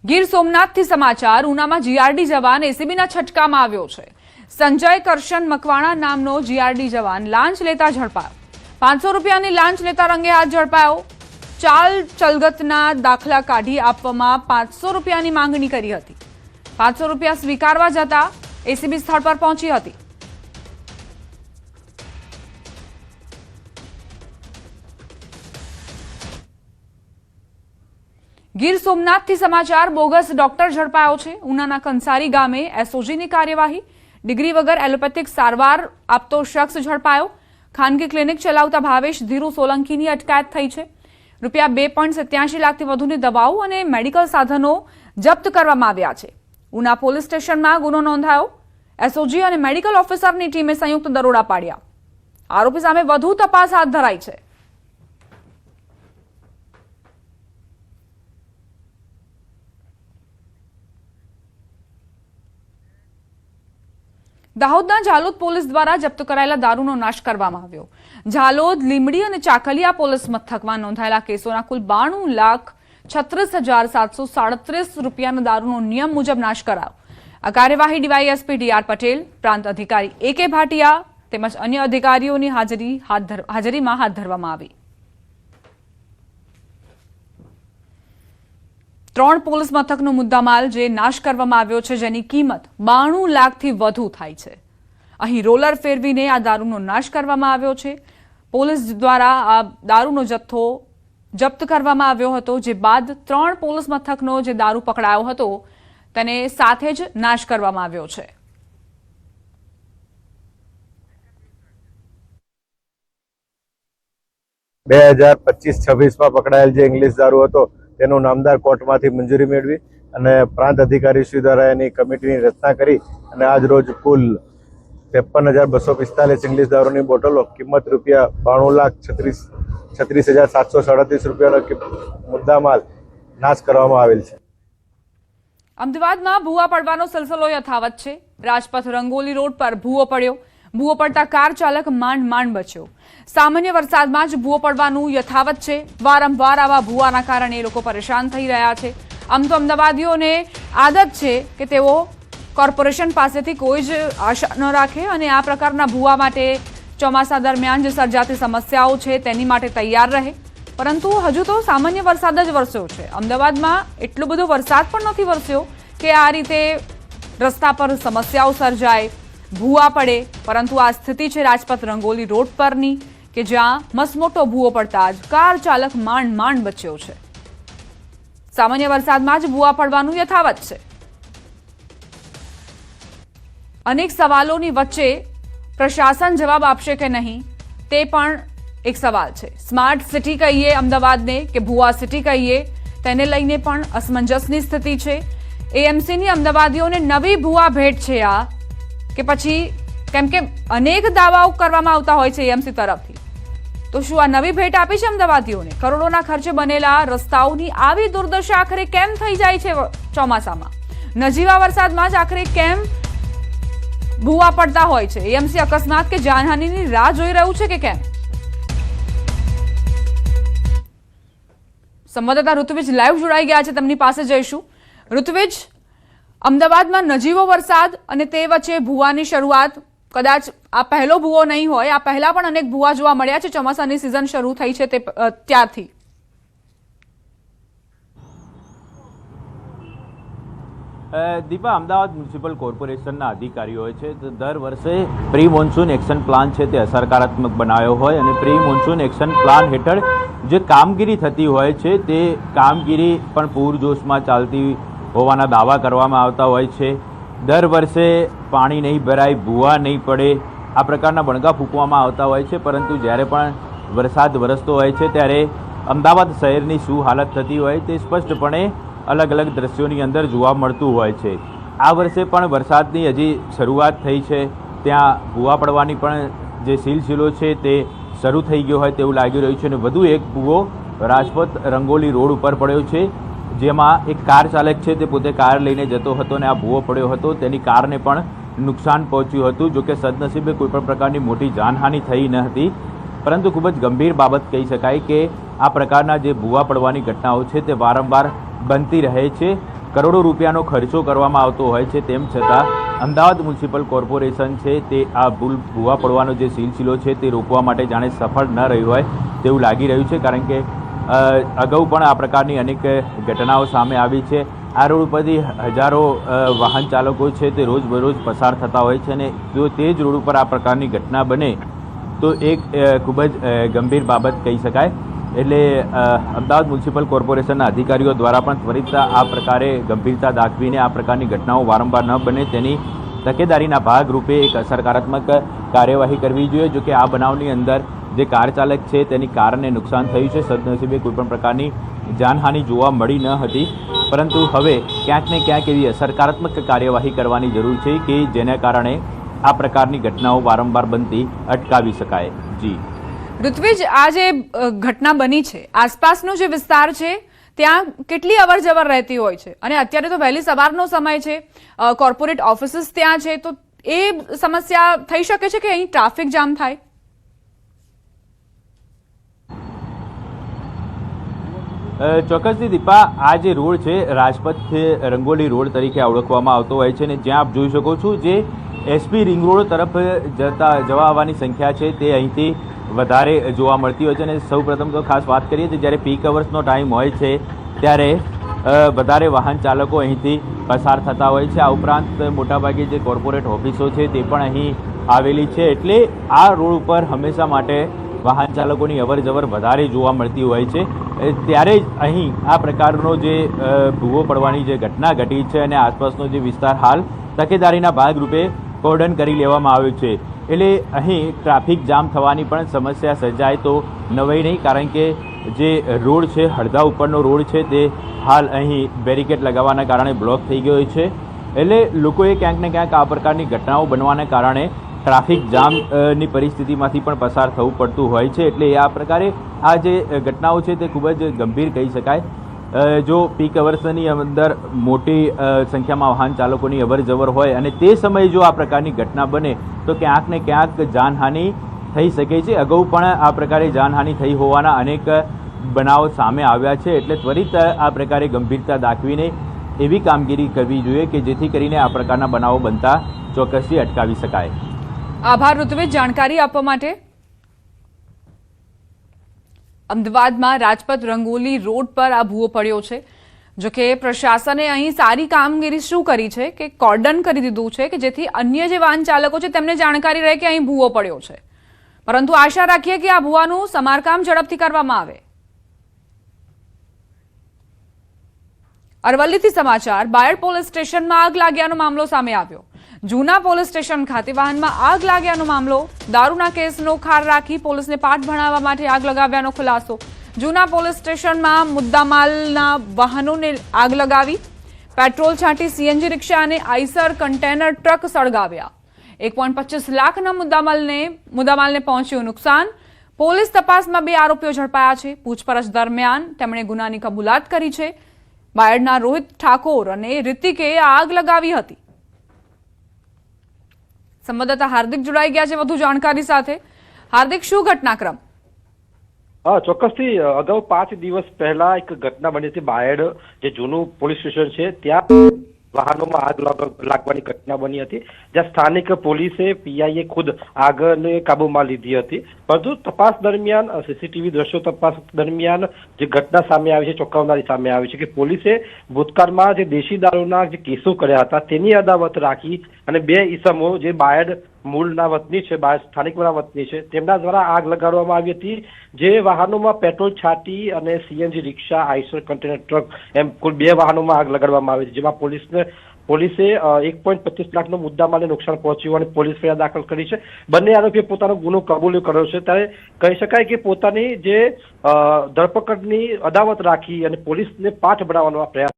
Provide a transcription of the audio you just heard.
ગીર સોમનાથથી સમાચાર ઉનામાં જીઆરડી જવાન એસીબીના છટકામાં આવ્યો છે। સંજય કરશન મકવાણા નામનો જીઆરડી જવાન લાંચ લેતા ઝડપાયો। 500 રૂપિયાની લાંચ લેતા રંગે હાથ ઝડપાયો। ચાલ ચલગતના દાખલા કાઢી આપવામાં 500 રૂપિયાની માંગણી કરી હતી। 500 રૂપિયા સ્વીકારવા જતા એસીબી સ્થળ પર પહોંચી હતી। ગીર સોમનાથથી સમાચાર બોગસ ડોક્ટર ઝડપાયો છે। ઉનાના કંસારી ગામે એસઓજીની કાર્યવાહી। ડિગ્રી વગર એલોપેથિક સારવાર આપતો શખ્સ ઝડપાયો। ખાનગી ક્લિનિક ચલાવતા ભાવેશ ધીરુ સોલંકીની અટકાયત થઈ છે। રૂપિયા 2.87 લાખથી વધુની દવાઓ અને મેડિકલ સાધનો જપ્ત કરવામાં આવ્યા છે। ઉના પોલીસ સ્ટેશનમાં ગુનો નોંધાયો। એસઓજી અને મેડિકલ ઓફિસરની ટીમે સંયુક્ત દરોડા પાડ્યા। આરોપી સામે વધુ તપાસ હાથ ધરાઈ છે। દાહોદના ઝાલોદ પોલીસ દ્વારા જપ્ત કરાયેલા દારૂનો નાશ કરવામાં આવ્યો। ઝાલોદ, લીંબડી અને ચાકલિયા પોલીસ મથકમાં નોંધાયેલા કેસોના કુલ 92,36,737 રૂપિયાના દારૂનો નિયમ મુજબ નાશ કરાયો। આ કાર્યવાહી ડીવાયએસપી ડીઆર પટેલ, પ્રાંત અધિકારી એકે ભાટિયા તેમજ અન્ય અધિકારીઓની હાજરીમાં હાથ ધરવામાં આવી। 3 પોલીસ મથકનો મુદ્દામાલ જે નાશ કરવામાં આવ્યો છે, જેની કિંમત 92 લાખથી વધુ થાય છે। અહીં રોલર ફેરવીને આ દારૂનો નાશ કરવામાં આવ્યો છે। પોલીસ દ્વારા આ દારૂનો જથ્થો જપ્ત કરવામાં આવ્યો હતો, જે બાદ 3 પોલીસ મથકનો જે દારૂ પકડાયો હતો તેને સાથે જ નાશ કરવામાં આવ્યો છે। બે 2025-26 માં પકડાયેલ જે ઇંગ્લિશ દારૂ હતો તેનો નામદાર કોર્ટમાંથી મંજૂરી મેળવી અને પ્રાંત અધિકારી શ્રી દ્વારા એની કમિટીની રચના કરી અને આજ રોજ કુલ 53,245 ઇંગ્લિશ દારૂની બોટલો કિંમત રૂપિયા 92,36,737 રૂપિયાનો મુદ્દામાલ નાશ કરવામાં આવેલ છે। અમદાવાદમાં ભૂવા પડવાનો સિલસિલો યથાવત છે। રાજપથ રંગોલી રોડ પર ભૂવો પડ્યો। ભૂવો પડતા કાર ચાલક માંડ બચ્યો। સામાન્ય વરસાદમાં જ ભૂવો પડવાનું યથાવત છે। વારંવાર આવા ભૂવાના કારણે લોકો પરેશાન થઈ રહ્યા છે। આમ તો અમદાવાદીઓને આદત છે કે તેઓ કોર્પોરેશન પાસેથી કોઈ જ આશા ન રાખે અને આ પ્રકારના ભૂવા માટે ચોમાસા દરમિયાન જે સર્જાતી સમસ્યાઓ છે તેની માટે તૈયાર રહે। પરંતુ હજુ તો સામાન્ય વરસાદ જ વરસ્યો છે। અમદાવાદમાં એટલો બધો વરસાદ પણ નથી વરસ્યો કે આ રીતે રસ્તા પર સમસ્યાઓ સર્જાય, ભૂવા પડે। પરંતુ આ સ્થિતિ છે રાજપથ રંગોલી રોડ પરની કે જ્યાં મસમોટો ભૂવો પડતા જ કાર ચાલક માંડ બચ્યો છે। સામાન્ય વરસાદમાં જ ભૂવા પડવાનું યથાવત છે। અનેક સવાલોની વચ્ચે પ્રશાસન જવાબ આપશે કે નહીં તે પણ એક સવાલ છે। સ્માર્ટ સિટી કહીએ અમદાવાદને કે ભૂવા સિટી કહીએ, તેને લઈને પણ અસમંજસની સ્થિતિ છે। એએમસીની અમદાવાદીઓને નવી ભૂવા ભેટ છે આ કે પછી, કેમ કે અનેક દાવાઓ કરવામાં આવતા હોય છે એએમસી તરફથી, તો શું આ નવી ભેટ આપી છે અમદાવાદીઓને? કરોડોના ખર્ચે બનેલા રસ્તાઓની આવી દુર્દશા આખરે કેમ થઈ જાય છે ચોમાસામાં? નજીવા વરસાદમાં જ આખરે કેમ ભૂવા પડતા હોય છે? એએમસી અકસ્માત કે જાનહાનિની રાહ જોઈ રહ્યું છે કે કેમ? સંવાદદાતા ઋત્વિજ લાઈવ જોડાઈ ગયા છે, તેમની પાસે જઈશું। ઋત્વિજ, અમદાવાદમાં નજીવો વરસાદ અને તે વચ્ચે ભૂવાની શરૂઆત, કદાચ આ પહેલો ભૂવો નહીં હોય, આ પહેલા પણ અનેક ભૂવા જોવા મળ્યા છે ચોમાસાની સિઝન શરૂ થઈ છે તે ત્યારથી। દીપા, અમદાવાદ મ્યુનિસિપલ કોર્પોરેશનના અધિકારીઓએ છે તો દર વર્ષે પ્રી મોન્સૂન એક્શન પ્લાન છે તે અસરકારાત્મક બનાવ્યો હોય અને પ્રી મોન્સૂન એક્શન પ્લાન હેઠળ જે કામગીરી થતી હોય છે તે કામગીરી પણ પૂરજોશમાં ચાલતી હોવાના દાવા કરવામાં આવતા હોય છે। દર વર્ષે પાણી નહીં ભરાય, ભૂવા નહીં પડે, આ પ્રકારના બણગા ફૂંકવામાં આવતા હોય છે। પરંતુ જ્યારે પણ વરસાદ વરસતો હોય છે ત્યારે અમદાવાદ શહેરની શું હાલત થતી હોય તે સ્પષ્ટપણે અલગ અલગ દ્રશ્યોની અંદર જોવા મળતું હોય છે। આ વર્ષે પણ વરસાદની હજી શરૂઆત થઈ છે, ત્યાં ભૂવા પડવાની પણ જે સિલસિલો છે તે શરૂ થઈ ગયો હોય તેવું લાગી રહ્યું છે। અને વધુ એક ભૂવો રાજપથ રંગોલી રોડ ઉપર પડ્યો છે, જેમાં એક કાર ચાલક છે તે પોતે કાર લઈને જતો હતો અને આ ભૂવો પડ્યો હતો। તેની કારને પણ નુકસાન પહોંચ્યું હતું। જોકે સદનસીબે કોઈપણ પ્રકારની મોટી જાનહાનિ થઈ ન હતી, પરંતુ ખૂબ જ ગંભીર બાબત કહી શકાય કે આ પ્રકારના જે ભૂવા પડવાની ઘટનાઓ છે તે વારંવાર બનતી રહે છે। કરોડો રૂપિયાનો ખર્ચો કરવામાં આવતો હોય છે, તેમ છતાં અમદાવાદ મ્યુનિસિપલ કોર્પોરેશન છે તે આ ભૂવા પડવાનો જે સિલસિલો છે તે રોકવા માટે જાણે સફળ ન રહ્યું હોય તેવું લાગી રહ્યું છે, કારણ કે અગાઉ પણ આ પ્રકારની અનેક ઘટનાઓ સામે આવી છે. આ રોડ ઉપરથી હજારો વાહન ચાલકો છે તે રોજબરોજ પસાર થતા હોય છે, અને જો તે જ રોડ ઉપર આ પ્રકારની ઘટના બને તો એક ખૂબ જ ગંભીર બાબત કહી શકાય. એટલે અમદાવાદ મ્યુનિસિપલ કોર્પોરેશનના અધિકારીઓ દ્વારા પણ ત્વરિત આ પ્રકારે ગંભીરતા દાખવીને આ પ્રકારની ઘટનાઓ વારંવાર ન બને તેની તકેદારીના ભાગરૂપે એક અસરકારાત્મક કાર્યવાહી કરવી જોઈએ. જો કે આ બનાવની અંદર જે કાર ચાલક છે તેની કારને નુકસાન થયું છે, સદનસીબે કોઈપણ પ્રકારની જાનહાનિ જોવા મળી ન હતી, પરંતુ હવે ક્યાંક ને ક્યાંક એવી અસરકારાત્મક કાર્યવાહી કરવાની જરૂર છે કે જેના કારણે આ પ્રકારની ઘટનાઓ વારંવાર બનતી અટકાવી શકાય. જી ઋત્વિજ, આ જે ઘટના બની છે, આસપાસનો જે વિસ્તાર છે ત્યાં કેટલી અવર જવર રહેતી હોય છે, અને અત્યારે તો વહેલી સવારનો સમય છે, કોર્પોરેટ ઓફિસીસ ત્યાં છે, તો એ સમસ્યા થઈ શકે છે કે અહીં ટ્રાફિક જામ થાય? ચોક્કસથી દીપા, આ જે રોડ છે રાજપથ રંગોલી રોડ તરીકે ઓળખવામાં આવતો હોય છે, અને જ્યાં આપ જોઈ શકો છો જે એસપી રિંગ રોડ તરફ જવા આવવાની સંખ્યા છે તે અહીંથી વધારે જોવા મળતી હોય છે. અને સૌપ્રથમ તો ખાસ વાત કરીએ તો જ્યારે પીક અવર્સનો ટાઈમ હોય છે ત્યારે વધારે વાહન ચાલકો અહીંથી પસાર થતા હોય છે. આ ઉપરાંત મોટાભાગે જે કોર્પોરેટ ઓફિસો છે તે પણ અહીં આવેલી છે, એટલે આ રોડ ઉપર હંમેશા માટે વાહન ચાલકોની અવર જવર વધારે જોવા મળતી હોય છે. ત્યારે જ અહીં આ પ્રકારનો જે ભૂવો પડવાની જે ઘટના ઘટી છે અને આસપાસનો જે વિસ્તાર હાલ તકેદારીના ભાગરૂપે કોર્ડન કરી લેવામાં આવ્યો છે. એટલે અહીં ટ્રાફિક જામ થવાની પણ સમસ્યા સર્જાય તો નવાઈ નહીં, કારણ કે જે રોડ છે હળદા ઉપરનો રોડ છે તે હાલ અહીં બેરિકેડ લગાવવાના કારણે બ્લોક થઈ ગયો છે. એટલે લોકોએ ક્યાંક ને ક્યાંક આ પ્રકારની ઘટનાઓ બનવાના કારણે ટ્રાફિક જામની પરિસ્થિતિમાંથી પણ પસાર થવું પડતું હોય છે. એટલે આ પ્રકારે આ જે ઘટનાઓ છે તે ખૂબ જ ગંભીર કહી શકાય. જો પીક અવર્સની અંદર મોટી સંખ્યામાં વાહન ચાલકોની અવર જવર હોય અને તે સમયે જો આ પ્રકારની ઘટના બને તો ક્યાંક ને ક્યાંક જાનહાનિ થઈ શકે છે. અગાઉ પણ આ પ્રકારે જાનહાનિ થઈ હોવાના અનેક બનાવો સામે આવ્યા છે. એટલે ત્વરિત આ પ્રકારે ગંભીરતા દાખવીને એવી કામગીરી કરવી જોઈએ કે જેથી કરીને આ પ્રકારના બનાવો બનતા ચોક્કસથી અટકાવી શકાય. આભાર ઋત્વિજ, જાણકારી આપવા માટે. અમદાવાદમાં રાજપથ રંગોલી રોડ પર આ ભૂવો પડ્યો છે. જો કે પ્રશાસને અહીં સારી કામગીરી શું કરી છે કે કોર્ડન કરી દીધું છે કે જેથી અન્ય જે વાહન ચાલકો છે તેમને જાણકારી રહે કે અહીં ભૂવો પડ્યો છે. પરંતુ આશા રાખીએ કે આ ભૂવાનું સમારકામ ઝડપથી કરવામાં આવે. અરવલ્લીથી સમાચાર. બાયડ પોલીસ સ્ટેશનમાં આગ લાગ્યાનો મામલો સામે આવ્યો. જૂના પોલીસ સ્ટેશન ખાતે વાહનમાં આગ લાગ્યાનો મામલો. દારૂના કેસનો ખાર રાખી પોલીસને પાઠ ભણાવવા માટે આગ લગાવ્યાનો ખુલાસો. જૂના પોલીસ સ્ટેશનમાં મુદ્દામાલના વાહનોને આગ લગાવી. પેટ્રોલ છાંટી સીએનજી રિક્ષા અને આઈસર કન્ટેનર ટ્રક સળગાવ્યા. 1.25 લાખના મુદ્દામાલને પહોંચ્યું નુકસાન. પોલીસ તપાસમાં 2 આરોપીઓ ઝડપાયા છે. પૂછપરછ દરમિયાન તેમણે ગુનાની કબૂલાત કરી છે. બાયડના રોહિત ઠાકોર અને રિતિકે આગ લગાવી હતી. સંવાદદાતા હાર્દિક જોડાઈ ગયા છે વધુ જાણકારી સાથે. હાર્દિક, શું ઘટનાક્રમ? હા, ચોક્કસથી અગાઉ 5 દિવસ પહેલા એક ઘટના બની હતી. બાયડ જે જૂનું પોલીસ સ્ટેશન છે ત્યાં વાહનોમાં આગ લાગવાની ઘટના બની હતી, જ્યાં સ્થાનિક પોલીસે પીઆઈએ ખુદ આગને કાબુમાં લીધી હતી. પરંતુ તપાસ દરમિયાન સીસીટીવી દ્રશ્યો તપાસ દરમિયાન જે ઘટના સામે આવી છે ચોંકાવનારી સામે આવી છે કે પોલીસે ભૂતકાળમાં જે દેશી દારૂના જે કેસો કર્યા હતા તેની અદાવત રાખી અને 2 ઈસમો જે બાયડ મૂળના વતની છે, સ્થાનિકના વતની છે, તેમના દ્વારા આગ લગાડવામાં આવી હતી. જે વાહનોમાં પેટ્રોલ છાંટી અને સીએનજી રિક્ષા, આઈસર કન્ટેનર ટ્રક એમ કુલ 2 વાહનોમાં આગ લગાડવામાં આવી હતી, જેમાં પોલીસે 1.25 લાખનો મુદ્દામાલને નુકસાન પહોંચ્યું અને પોલીસ ફરિયાદ દાખલ કરી છે. બંને આરોપીએ પોતાનો ગુનો કબૂલ કર્યો છે. ત્યારે કહી શકાય કે પોતાની જે ધરપકડની અદાવત રાખી અને પોલીસને પાઠ બનાવવાનો પ્રયાસ